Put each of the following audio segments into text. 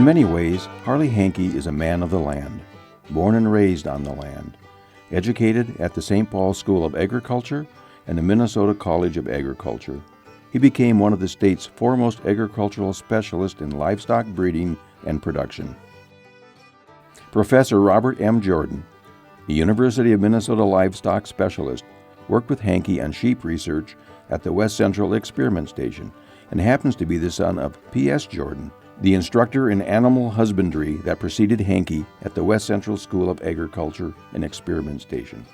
In many ways, Harley Hanke is a man of the land, born and raised on the land, educated at the St. Paul School of Agriculture and the Minnesota College of Agriculture. He became one of the state's foremost agricultural specialists in livestock breeding and production. Professor Robert M. Jordan, the University of Minnesota livestock specialist, worked with Hanke on sheep research at the West Central Experiment Station and happens to be the son of P.S. Jordan, the instructor in animal husbandry that preceded Hanke at the West Central School of Agriculture and Experiment Station.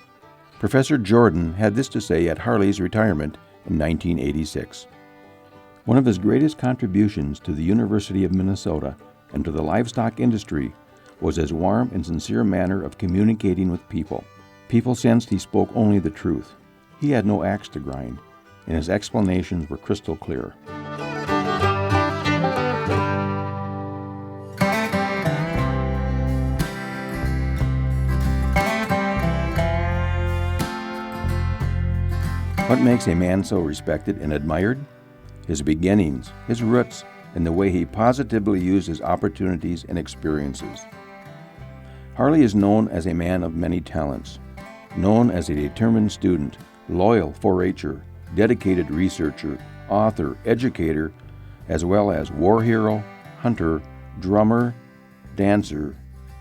Professor Jordan had this to say at Harley's retirement in 1986. One of his greatest contributions to the University of Minnesota and to the livestock industry was his warm and sincere manner of communicating with people. People sensed he spoke only the truth. He had no axe to grind, and his explanations were crystal clear. What makes a man so respected and admired? His beginnings, his roots, and the way he positively used his opportunities and experiences. Harley is known as a man of many talents, known as a determined student, loyal 4-H'er, dedicated researcher, author, educator, as well as war hero, hunter, drummer, dancer,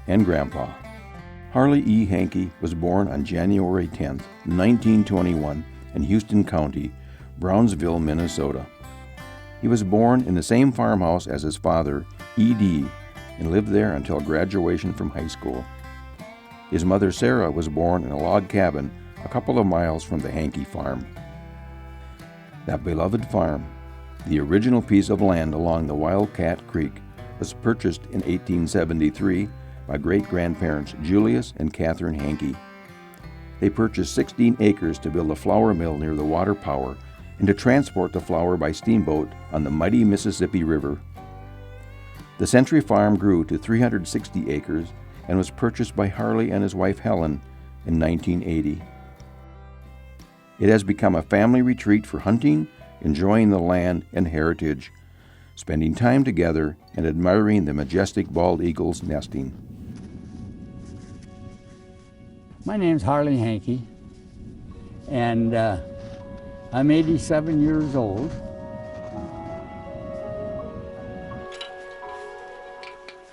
and grandpa. Harley E. Hanke was born on January 10, 1921, in Houston County, Brownsville, Minnesota. He was born in the same farmhouse as his father, E.D., and lived there until graduation from high school. His mother, Sarah, was born in a log cabin a couple of miles from the Hanke farm. That beloved farm, the original piece of land along the Wildcat Creek, was purchased in 1873 by great-grandparents Julius and Catherine Hanke. They purchased 16 acres to build a flour mill near the water power and to transport the flour by steamboat on the mighty Mississippi River. The Century Farm grew to 360 acres and was purchased by Harley and his wife Helen in 1980. It has become a family retreat for hunting, enjoying the land and heritage, spending time together, and admiring the majestic bald eagles nesting. My name's Harley Hanke, and I'm 87 years old.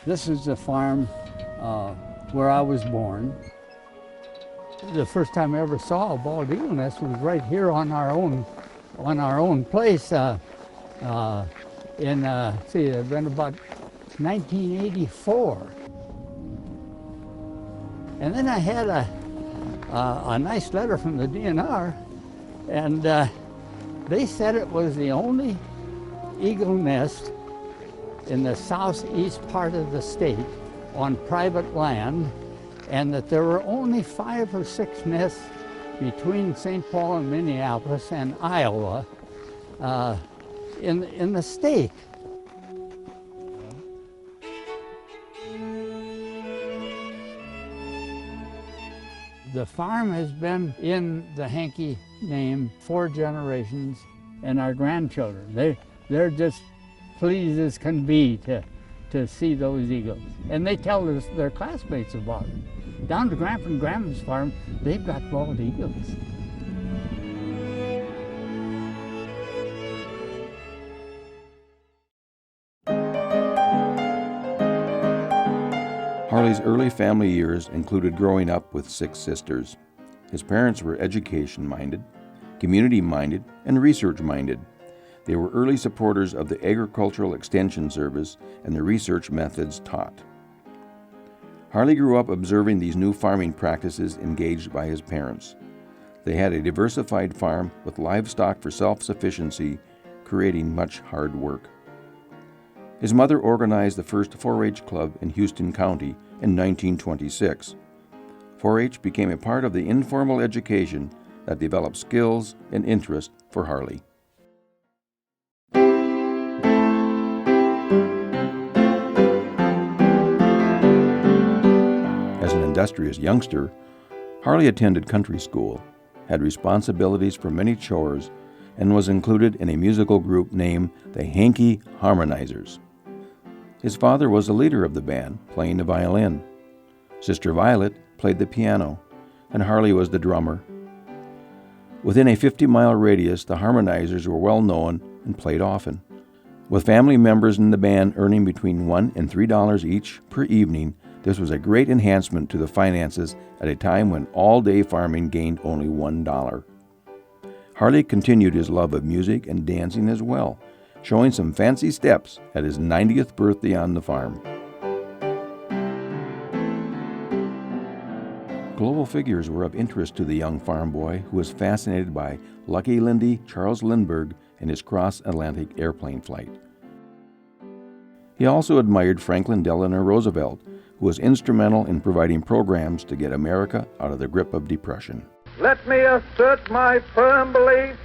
This is the farm where I was born. The first time I ever saw a bald eagle nest was right here on our own place. It had been about 1984. And then I had a nice letter from the DNR, and they said it was the only eagle nest in the southeast part of the state on private land, and that there were only 5 or 6 nests between St. Paul and Minneapolis and Iowa in the state. The farm has been in the Hanke name 4 generations, and our grandchildren, they're just pleased as can be to see those eagles. And they tell their classmates about it. Down to Grandpa and Grandma's farm, they've got bald eagles. Harley's early family years included growing up with 6 sisters. His parents were education-minded, community-minded, and research-minded. They were early supporters of the Agricultural Extension Service and the research methods taught. Harley grew up observing these new farming practices engaged by his parents. They had a diversified farm with livestock for self-sufficiency, creating much hard work. His mother organized the first 4-H club in Houston County in 1926. 4-H became a part of the informal education that developed skills and interest for Harley. As an industrious youngster, Harley attended country school, had responsibilities for many chores, and was included in a musical group named the Hanke Harmonizers. His father was the leader of the band, playing the violin. Sister Violet played the piano, and Harley was the drummer. Within a 50-mile radius, the harmonizers were well known and played often. With family members in the band earning between $1 and $3 each per evening, this was a great enhancement to the finances at a time when all-day farming gained only $1. Harley continued his love of music and dancing as well, showing some fancy steps at his 90th birthday on the farm. Global figures were of interest to the young farm boy who was fascinated by Lucky Lindy Charles Lindbergh and his cross-Atlantic airplane flight. He also admired Franklin Delano Roosevelt, who was instrumental in providing programs to get America out of the grip of depression. Let me assert my firm belief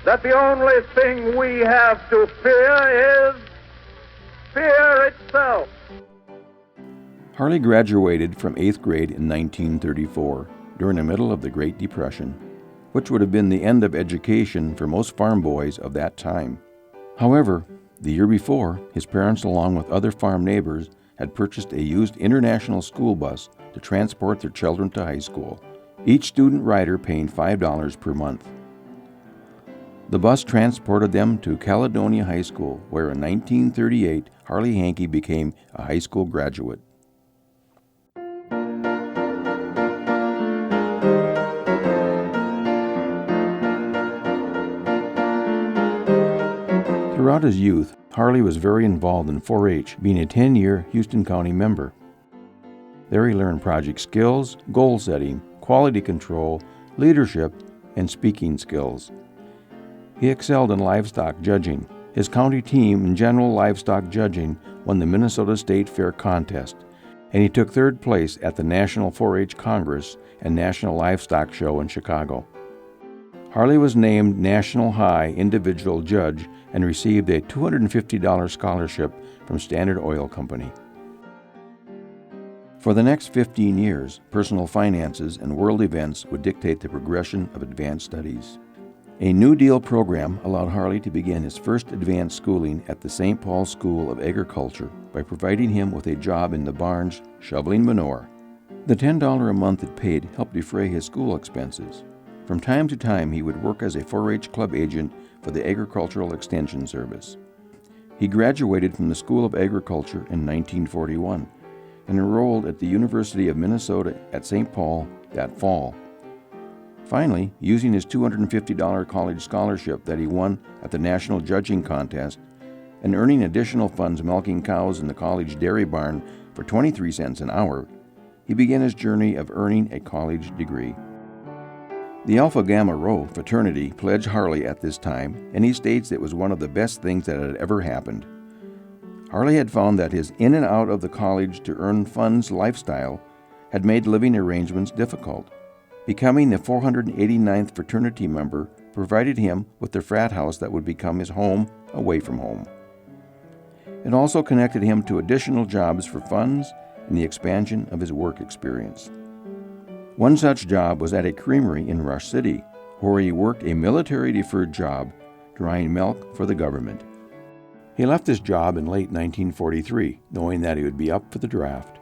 that the only thing we have to fear is fear itself. Harley graduated from 8th grade in 1934, during the middle of the Great Depression, which would have been the end of education for most farm boys of that time. However, the year before, his parents, along with other farm neighbors, had purchased a used international school bus to transport their children to high school, each student rider paying $5 per month. The bus transported them to Caledonia High School, where in 1938, Harley Hanke became a high school graduate. Throughout his youth, Harley was very involved in 4-H, being a 10-year Houston County member. There he learned project skills, goal setting, quality control, leadership, and speaking skills. He excelled in livestock judging. His county team in general livestock judging won the Minnesota State Fair contest, and he took 3rd place at the National 4-H Congress and National Livestock Show in Chicago. Harley was named National High Individual Judge and received a $250 scholarship from Standard Oil Company. For the next 15 years, personal finances and world events would dictate the progression of advanced studies. A New Deal program allowed Harley to begin his first advanced schooling at the St. Paul School of Agriculture by providing him with a job in the barns shoveling manure. The $10 a month it paid helped defray his school expenses. From time to time, he would work as a 4-H club agent for the Agricultural Extension Service. He graduated from the School of Agriculture in 1941 and enrolled at the University of Minnesota at St. Paul that fall. Finally, using his $250 college scholarship that he won at the National Judging Contest and earning additional funds milking cows in the college dairy barn for 23 cents an hour, he began his journey of earning a college degree. The Alpha Gamma Rho fraternity pledged Harley at this time, and he states it was one of the best things that had ever happened. Harley had found that his in and out of the college to earn funds lifestyle had made living arrangements difficult. Becoming the 489th fraternity member provided him with the frat house that would become his home away from home. It also connected him to additional jobs for funds and the expansion of his work experience. One such job was at a creamery in Rush City, where he worked a military-deferred job drying milk for the government. He left this job in late 1943, knowing that he would be up for the draft.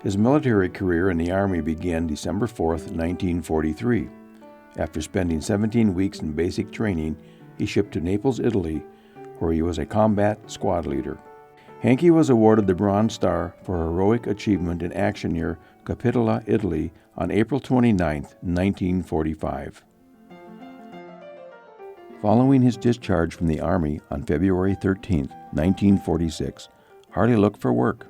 His military career in the Army began December 4, 1943. After spending 17 weeks in basic training, he shipped to Naples, Italy, where he was a combat squad leader. Hanke was awarded the Bronze Star for heroic achievement in action near Capitola, Italy, on April 29, 1945. Following his discharge from the Army on February 13, 1946, Harley looked for work.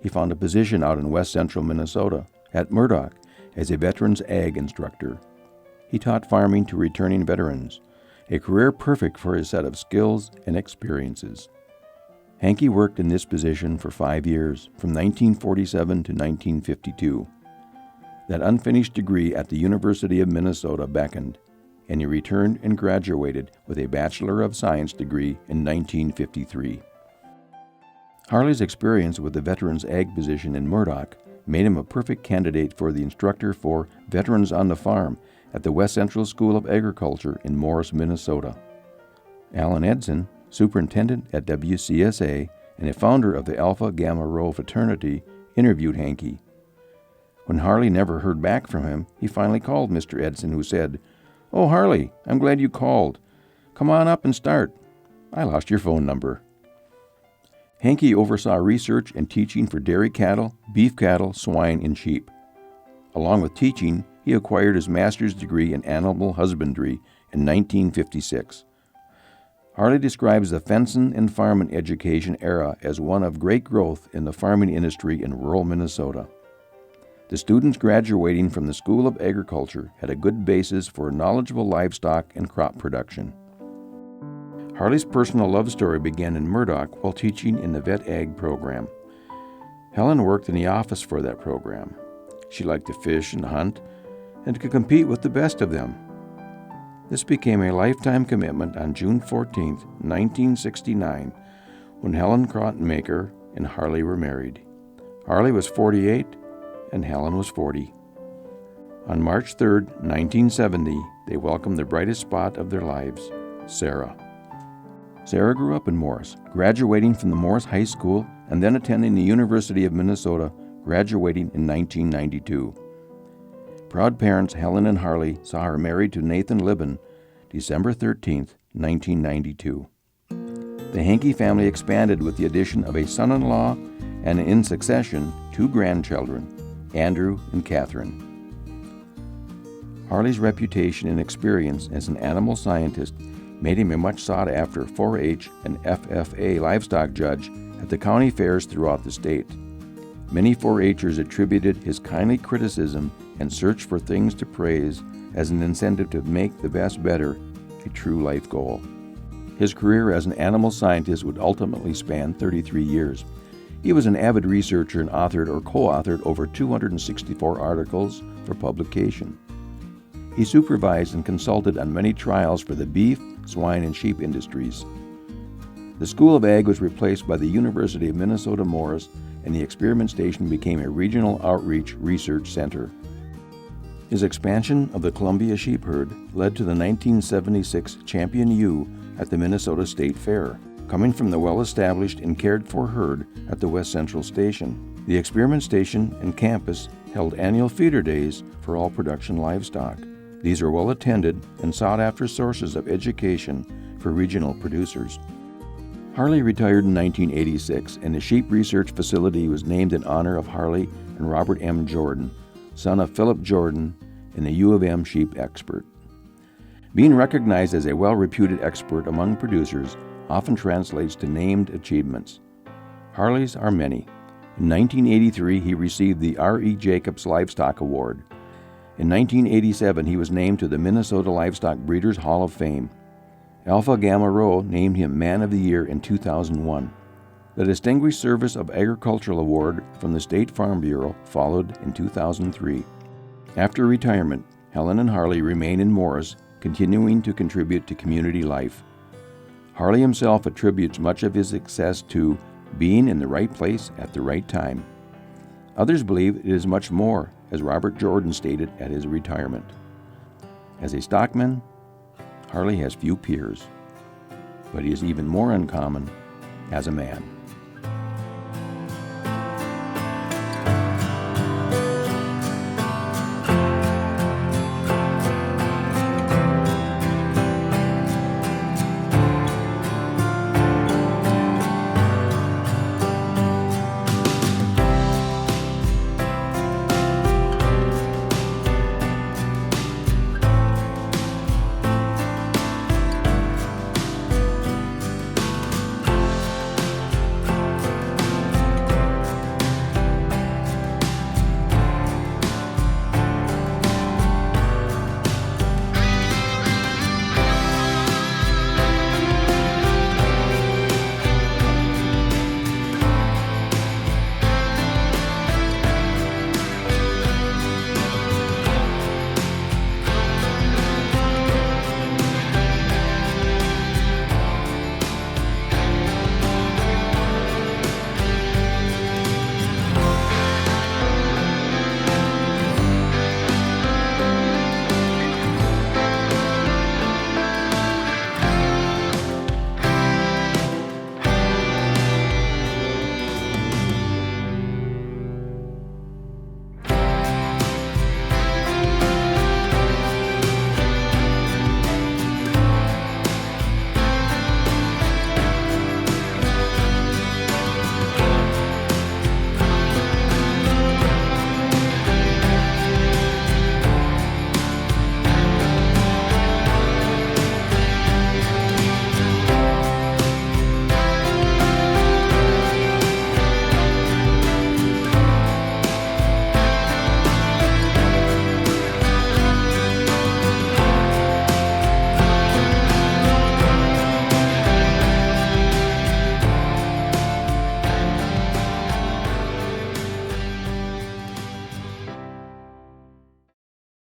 He found a position out in west central Minnesota at Murdoch as a veterans ag instructor. He taught farming to returning veterans, a career perfect for his set of skills and experiences. Hanke worked in this position for 5 years, from 1947 to 1952. That unfinished degree at the University of Minnesota beckoned, and he returned and graduated with a Bachelor of Science degree in 1953. Harley's experience with the veterans ag position in Murdoch made him a perfect candidate for the instructor for Veterans on the Farm at the West Central School of Agriculture in Morris, Minnesota. Alan Edson, superintendent at WCSA, and a founder of the Alpha Gamma Rho fraternity, interviewed Hanke. When Harley never heard back from him, he finally called Mr. Edson, who said, "Oh, Harley, I'm glad you called. Come on up and start. I lost your phone number." Hanke oversaw research and teaching for dairy cattle, beef cattle, swine, and sheep. Along with teaching, he acquired his master's degree in animal husbandry in 1956. Harley describes the fencing and farming education era as one of great growth in the farming industry in rural Minnesota. The students graduating from the School of Agriculture had a good basis for knowledgeable livestock and crop production. Harley's personal love story began in Murdoch while teaching in the Vet Ag program. Helen worked in the office for that program. She liked to fish and hunt and could compete with the best of them. This became a lifetime commitment on June 14, 1969, when Helen Krottenmaker and Harley were married. Harley was 48 and Helen was 40. On March 3, 1970, they welcomed the brightest spot of their lives, Sarah. Sarah grew up in Morris, graduating from the Morris High School and then attending the University of Minnesota, graduating in 1992. Proud parents Helen and Harley saw her married to Nathan Libben, December 13, 1992. The Hanke family expanded with the addition of a son-in-law and, in succession, 2 grandchildren, Andrew and Catherine. Harley's reputation and experience as an animal scientist made him a much sought-after 4-H and FFA livestock judge at the county fairs throughout the state. Many 4-H'ers attributed his kindly criticism and search for things to praise as an incentive to make the best better, a true life goal. His career as an animal scientist would ultimately span 33 years. He was an avid researcher and authored or co-authored over 264 articles for publication. He supervised and consulted on many trials for the beef, swine, and sheep industries. The School of Ag was replaced by the University of Minnesota Morris, and the experiment station became a regional outreach research center. His expansion of the Columbia sheep herd led to the 1976 Champion Ewe at the Minnesota State Fair, coming from the well-established and cared-for herd at the West Central Station. The experiment station and campus held annual feeder days for all production livestock. These are well-attended and sought-after sources of education for regional producers. Harley retired in 1986, and the sheep research facility was named in honor of Harley and Robert M. Jordan, son of Philip Jordan and a U of M sheep expert. Being recognized as a well-reputed expert among producers often translates to named achievements. Harley's are many. In 1983, he received the R.E. Jacobs Livestock Award. In 1987, he was named to the Minnesota Livestock Breeders Hall of Fame. Alpha Gamma Rho named him Man of the Year in 2001. The Distinguished Service of Agricultural Award from the State Farm Bureau followed in 2003. After retirement, Helen and Harley remain in Morris, continuing to contribute to community life. Harley himself attributes much of his success to being in the right place at the right time. Others believe it is much more, as Robert Jordan stated at his retirement. As a stockman, Harley has few peers, but he is even more uncommon as a man.